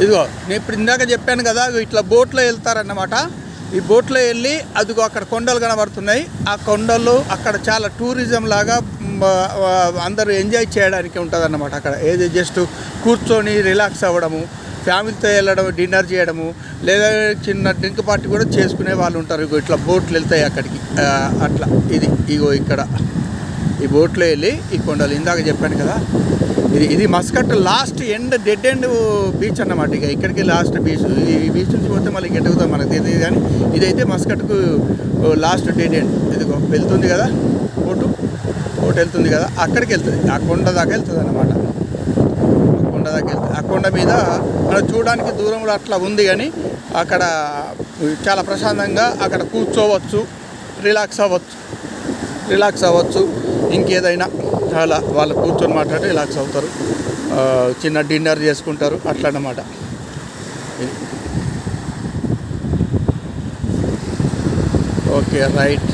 ఇదిగో నేను ఇప్పుడు ఇందాక చెప్పాను కదా, ఇట్లా బోట్లో వెళ్తారన్నమాట. ఈ బోట్లో వెళ్ళి అదిగో అక్కడ కొండలు కనబడుతున్నాయి. ఆ కొండలు అక్కడ చాలా టూరిజం లాగా అందరూ ఎంజాయ్ చేయడానికి ఉంటుంది అన్నమాట. అక్కడ ఏది జస్ట్ కూర్చొని రిలాక్స్ అవ్వడము, ఫ్యామిలీతో వెళ్ళడం, డిన్నర్ చేయడము, లేదా చిన్న డ్రింక్ పార్టీ కూడా చేసుకునే వాళ్ళు ఉంటారు. ఇగో ఇట్లా బోట్లు వెళ్తాయి అక్కడికి. అట్లా ఇగో ఇక్కడ ఈ బోట్లో వెళ్ళి ఈ కొండలు ఇందాక చెప్పాను కదా, ఇది Muscat last dead end beach అన్నమాట. ఇక ఇక్కడికి లాస్ట్ బీచ్. ఈ బీచ్ నుంచి పోతే మళ్ళీ ఎట్టుకుతాం మనకు తెలియదు, కానీ ఇదైతే మస్కట్కు లాస్ట్ డెడ్ ఎండ్. ఇదిగో వెళ్తుంది కదా బోటు వెళ్తుంది కదా, అక్కడికి వెళ్తుంది, ఆ కొండ దాకా వెళ్తుంది అన్నమాట. కొండ దాకా వెళ్తుంది. ఆ కొండ మీద మనం చూడడానికి దూరంలో అట్లా ఉంది, కానీ అక్కడ చాలా ప్రశాంతంగా అక్కడ కూర్చోవచ్చు, రిలాక్స్ అవ్వచ్చు. ఇంకేదైనా అలా వాళ్ళు కూర్చొని మాట్లాడి రిలాక్స్ అవుతారు, చిన్న డిన్నర్ చేసుకుంటారు, అట్లా అన్నమాట. Okay right.